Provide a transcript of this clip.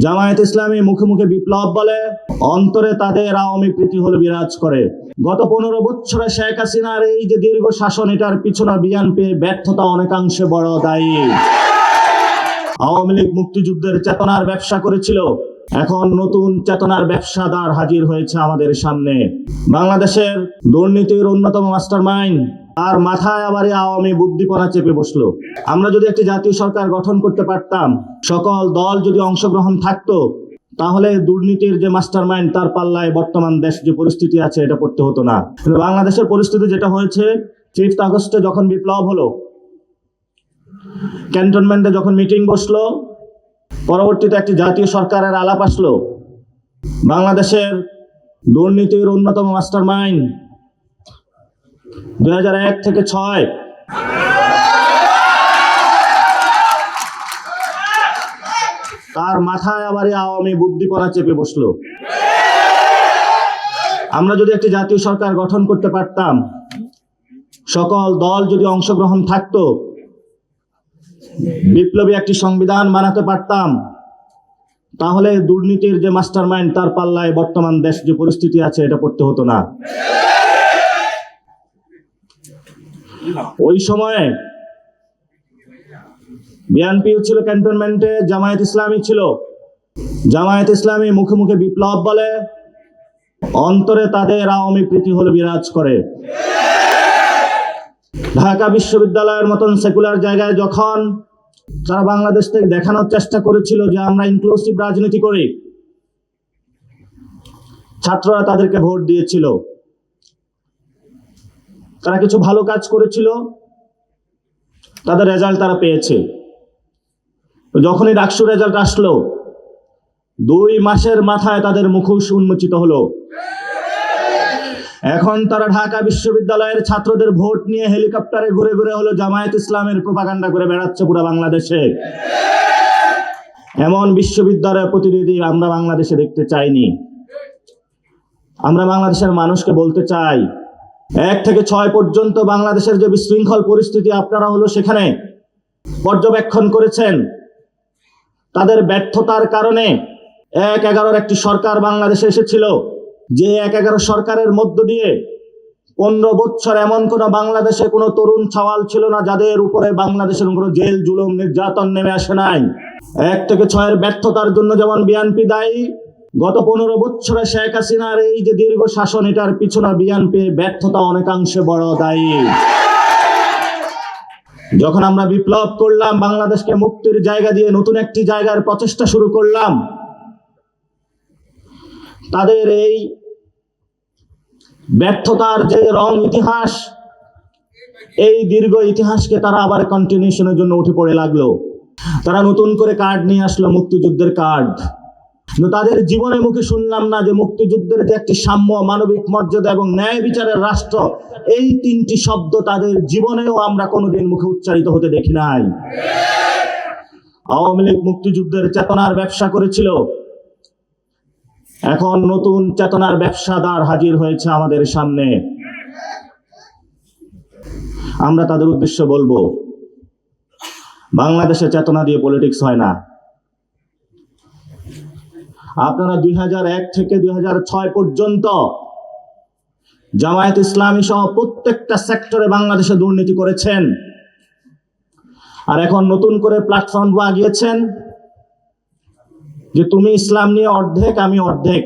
জামায়াত ইসলামী মুখে মুখে বিপ্লব বলে, অন্তরে তাদের আওয়ামী প্রীতি হলো বিরাজ করে। গত 15 বছরে শেখ হাসিনার এই যে দীর্ঘ শাসন, এটার পিছনে বিএনপির ব্যর্থতা অনেকাংশে বড় দায়ী। আওয়ামী লীগ মুক্তিযুদ্ধের চেতনার ব্যবসা করেছিল, এখন নতুন চেতনার ব্যবসাদার হাজির হয়েছে আমাদের সামনে। বাংলাদেশের দুর্নীতির অন্যতম মাস্টারমাইন্ড, আর মাথায় আবার আওয়ামী বুদ্ধিপনা চেপে বসলো। আমরা যদি একটি জাতীয় সরকার গঠন করতে পারতাম, সকল দল যদি অংশগ্রহণ থাকতো, তাহলে দুর্নীতির যে মাস্টারমাইন্ড তার পাল্লায় বর্তমান দেশ যে পরিস্থিতি আছে এটা পড়তে হতো না। কিন্তু বাংলাদেশের পরিস্থিতি যেটা হয়েছে, 5 আগস্টে যখন বিপ্লব হলো, ক্যান্টনমেন্টে যখন মিটিং বসলো, পরবর্তীতে একটি জাতীয় সরকারের আলাপ আসলো, বাংলাদেশের দুর্নীতির অন্যতম মাস্টারমাইন্ড 2001 থেকে 6 তার মাথায় আবার আওয়ামী বুদ্ধিপনা চেপে বসলো। আমরা যদি একটি জাতীয় সরকার গঠন করতে পারতাম, সকল দল যদি অংশগ্রহণ থাকতো, বিপ্লবী একটি সংবিধান বানাতে পারতাম, তাহলে দুর্নীতির যে মাস্টারমাইন্ড তার পাল্লায় বর্তমান দেশ যে পরিস্থিতি আছে এটা পড়তে হতো না। ওই সময়ে বিএনপি ছিল ক্যান্টনমেন্টে, জামায়াত ইসলামী ছিল। জামায়াত ইসলামী মুখে মুখে বিপ্লব বলে, অন্তরে তাদের আওয়ামী প্রীতি হলো বিরাজ করে। ঢাকা বিশ্ববিদ্যালয়ের মতন সেকুলার জায়গায় যখন তারা বাংলাদেশ থেকে দেখানোর চেষ্টা করেছিল যে আমরা ইনক্লুসিভ রাজনীতি করি, ছাত্ররা তাদেরকে ভোট দিয়েছিল। তারা কিছু ভালো কাজ করেছিল, তাদের রেজাল্ট তারা পেয়েছে। যখনই ডাকসু রেজাল্ট আসলো, 2 মাসের মাথায় তাদের মুখোশ উন্মোচিত হলো। এখন তারা ঢাকা বিশ্ববিদ্যালয়ের ছাত্রদের ভোট নিয়ে হেলিকপ্টারে ঘুরে ঘুরে হলো জামায়াত ইসলামের প্রোপাগান্ডা করে বেড়াচ্ছে পুরো বাংলাদেশে। এমন বিশ্ববিদ্যালয়ের প্রতিনিধি আমরা বাংলাদেশে দেখতে চাইনি। আমরা বাংলাদেশের মানুষকে বলতে চাই, 1 থেকে 6 পর্যন্ত বাংলাদেশের যে বিশৃঙ্খল পরিস্থিতি আপনারা হলো সেখানে পর্যবেক্ষণ করেছেন। তাদের ব্যর্থতার কারণে 1-11 একটি সরকার বাংলাদেশে এসেছিল, যে 1-11 সরকারের মধ্য দিয়ে 15 বছর এমন কোন বাংলাদেশে কোনো তরুণ ছাওয়াল ছিল না যাদের উপরে বাংলাদেশের কোনো জেল জুলুম নির্যাতন নেমে আসে নাই। 1 থেকে 6 এর ব্যর্থতার জন্য যেমন বিএনপি দায়ী, গত 15 বছরে শেখ হাসিনার এই যে দীর্ঘ শাসন, এটার পিছনে বিএনপির ব্যর্থতা অনেকাংশে বড় দায়ী। যখন আমরা বিপ্লব করলাম, বাংলাদেশকে মুক্তির জায়গা দিয়ে নতুন একটি জায়গার প্রচেষ্টা শুরু করলাম, তাদের এই ব্যর্থতার যে রং ইতিহাস, এই দীর্ঘ ইতিহাসকে তারা আবার কন্টিনিউশনের জন্য উঠে পড়ে লাগলো। তারা নতুন করে কার্ড নিয়ে আসলো, মুক্তিযুদ্ধের কার্ড। কিন্তু তাদের জীবনে মুখে শুনলাম না যে মুক্তিযুদ্ধের যে একটি সাম্য, মানবিক মর্যাদা এবং ন্যায় বিচারের রাষ্ট্র, এই 3টি শব্দ তাদের জীবনেও আমরা কোনোদিন মুখে উচ্চারিত হতে দেখি নাই। আওয়ামী লীগ মুক্তিযুদ্ধের চেতনার ব্যবসা করেছিল, এখন নতুন চেতনার ব্যবসাদার হাজির হয়েছে আমাদের সামনে। আমরা তাদের উদ্দেশ্য বলবো, বাংলাদেশে চেতনা দিয়ে পলিটিক্স হয় না। আপনারা 2001 থেকে 2006 পর্যন্ত জামায়াত ইসলামী সহ প্রত্যেকটা সেক্টরে বাংলাদেশে দুর্নীতি করেছেন, আর এখন নতুন করে প্ল্যাটফর্ম আগিয়েছেন যে তুমি ইসলাম নিয়ে অর্ধেক, আমি অর্ধেক।